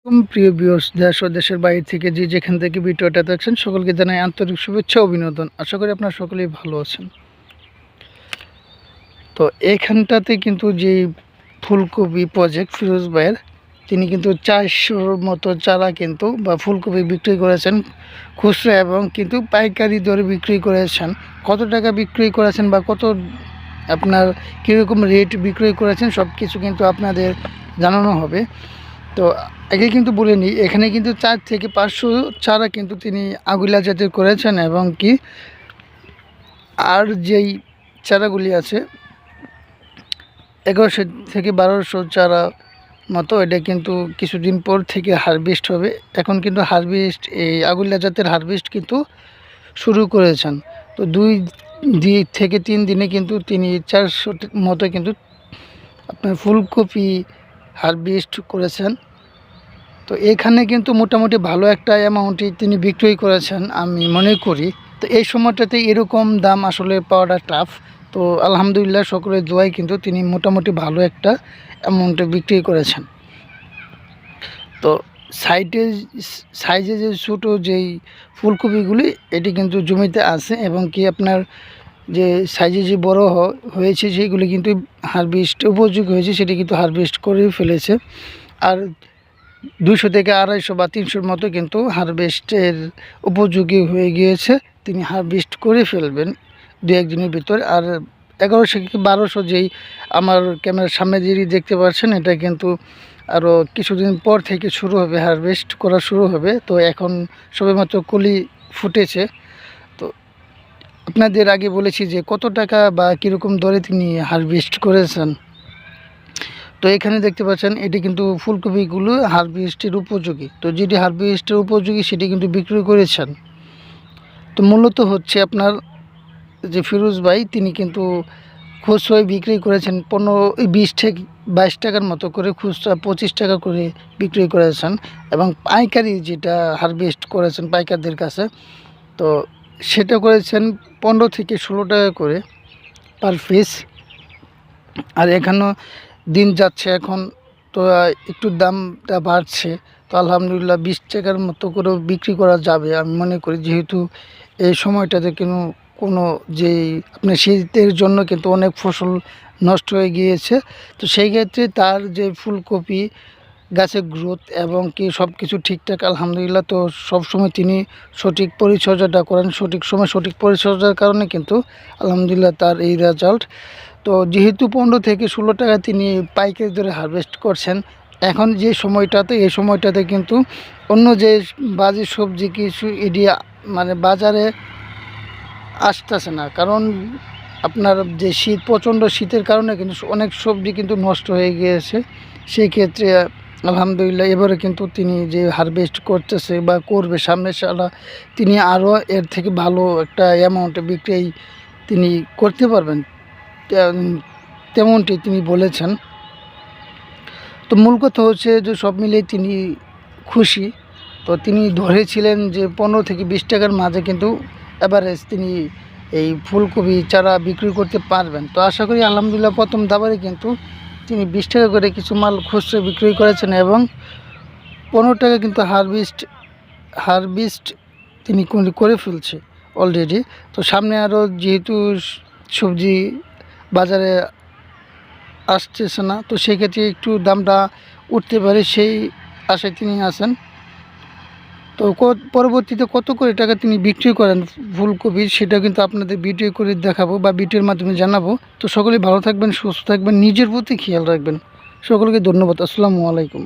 প্রিয় ভিউয়ার্স, দেশ ও দেশের বাইরে থেকে যে যেখান থেকে ভিডিওটা দেখছেন সকলকে জানাই আন্তরিক শুভেচ্ছা অভিনন্দন। আশা করি আপনারা সকলেই ভালো আছেন। তো এইখানটাতে কিন্তু যে ফুলকপি প্রজেক্ট ফিরোজ ভাইয়ের, তিনি কিন্তু 400-র মতো চারা কিন্তু বা ফুলকপি বিক্রি করেছেন খুচরা এবং কিন্তু পাইকারি দরে বিক্রি করেছেন। কত টাকা বিক্রি করেছেন বা কত আপনার কীরকম রেট বিক্রি করেছেন সব কিছু কিন্তু আপনাদের জানানো হবে। তো আগে কিন্তু বলে নিই, এখানে কিন্তু 4 থেকে 500 চারা কিন্তু তিনি আগুলা জাতের করেছেন এবং কি আর যেই চারাগুলি আছে 1100 থেকে 1200 চারা মতো, এটা কিন্তু কিছুদিন পর থেকে হারভেস্ট হবে। এখন কিন্তু হারভেস্ট এই আগুলা জাতের হারভেস্ট কিন্তু শুরু করেছেন। তো 2 থেকে 3 দিনে কিন্তু তিনি 400 মতো কিন্তু আপনার ফুলকপি হারভেস্ট করেছেন। তো এখানে কিন্তু মোটামুটি ভালো একটা অ্যামাউন্টই তিনি বিক্রি করেছেন আমি মনে করি। তো এই সময়টাতে এরকম দাম আসলে পাওয়াটা টাফ। তো আলহামদুলিল্লাহ সকলের দোয়ায় কিন্তু তিনি মোটামুটি ভালো একটা অ্যামাউন্টে বিক্রি করেছেন। তো সাইজে যে ছোটো যেই ফুলকপিগুলি এটি কিন্তু জমিতে আছে এবং কি আপনার যে সাইজে যে বড় হয়েছে সেগুলি কিন্তু হারভেস্ট উপযোগী হয়েছে, সেটি কিন্তু হারভেস্ট করে ফেলেছে। আর 200 থেকে 250 বা 300-র মতো কিন্তু হারভেস্টের উপযোগী হয়ে গিয়েছে, তিনি হারভেস্ট করে ফেলবেন 2-1 দিনের ভিতর। আর 1100 থেকে 1200 যেই আমার ক্যামেরার সামনে যেটি দেখতে পাচ্ছেন, এটা কিন্তু আরও কিছুদিন পর থেকে শুরু হবে, হারভেস্ট করা শুরু হবে। তো এখন সবেমাত্র কলি ফুটেছে। তো আপনাদের আগে বলেছি যে কত টাকা বা কীরকম দরে তিনি হারভেস্ট করেছেন। তো এখানে দেখতে পাচ্ছেন এটি কিন্তু ফুলকপিগুলো হারভেস্টের উপযোগী। তো যেটি হারভেস্টের উপযোগী সেটি কিন্তু বিক্রি করেছেন। তো মূলত হচ্ছে আপনার যে ফিরোজ ভাই, তিনি কিন্তু খুচরায় বিক্রি করেছেন 20 থেকে 22 টাকার মতো করে, খুচরা 25 টাকা করে বিক্রি করেছেন এবং পাইকারি যেটা হারভেস্ট করেছেন পাইকারদের কাছে, তো সেটা করেছেন 15 থেকে 16 টাকা করে পার পিস। আর এখানেও দিন যাচ্ছে, এখন তো একটু দামটা বাড়ছে। তো আলহামদুলিল্লাহ 20 টাকার মতো করেও বিক্রি করা যাবে আমি মনে করি, যেহেতু এই সময়টাতে কোনো যেই আপনার শীতের জন্য কিন্তু অনেক ফসল নষ্ট হয়ে গিয়েছে। তো সেই ক্ষেত্রে তার যে ফুলকপি গাছের গ্রোথ এবং কি সব কিছু ঠিকঠাক আলহামদুলিল্লাহ। তো সবসময় তিনি সঠিক পরিচর্যাটা করেন, সঠিক সময় সঠিক পরিচর্যার কারণে কিন্তু আলহামদুলিল্লাহ তার এই রেজাল্ট। তো যেহেতু 15 থেকে 16 টাকা তিনি পাইকারি দরে হারভেস্ট করছেন, এখন যে সময়টাতে এই সময়টাতে কিন্তু অন্য যে বাজি সবজি কিছু এটি মানে বাজারে আসতেছে না, কারণ আপনার যে শীত, প্রচণ্ড শীতের কারণে কিন্তু অনেক সবজি কিন্তু নষ্ট হয়ে গিয়েছে। সেই ক্ষেত্রে আলহামদুলিল্লাহ এবারে কিন্তু তিনি যে হারভেস্ট করতেছে বা করবে সামনের সালা, তিনি আরও এর থেকে ভালো একটা অ্যামাউন্টে বিক্রি তিনি করতে পারবেন, তেমনটি তিনি বলেছেন। তো মূল কথা হচ্ছে যে সব মিলিয়ে তিনি খুশি। তো তিনি ধরেছিলেন যে 15 থেকে 20 টাকার মাঝে কিন্তু অ্যাভারেজ তিনি এই ফুলকপি চারা বিক্রি করতে পারবেন। তো আশা করি আলহামদুলিল্লাহ প্রথম দাবারে কিন্তু তিনি 20 টাকা করে কিছু মাল খুচরা বিক্রি করেছেন এবং 15 টাকা কিন্তু হারভেস্ট তিনি করে ফেলছে অলরেডি। তো সামনে আরও যেহেতু সবজি বাজারে আসতেছে না, তো সেক্ষেত্রে একটু দামটা উঠতে পারে, সেই আশায় তিনি আছেন। তো পরবর্তীতে কত করে টাকা তিনি বিক্রি করেন ফুলকপি, সেটা কিন্তু আপনাদের ভিডিও করে দেখাবো বা ভিডিওর মাধ্যমে জানাবো। তো সকলেই ভালো থাকবেন, সুস্থ থাকবেন, নিজের প্রতি খেয়াল রাখবেন। সকলকে ধন্যবাদ। আসসালামু আলাইকুম।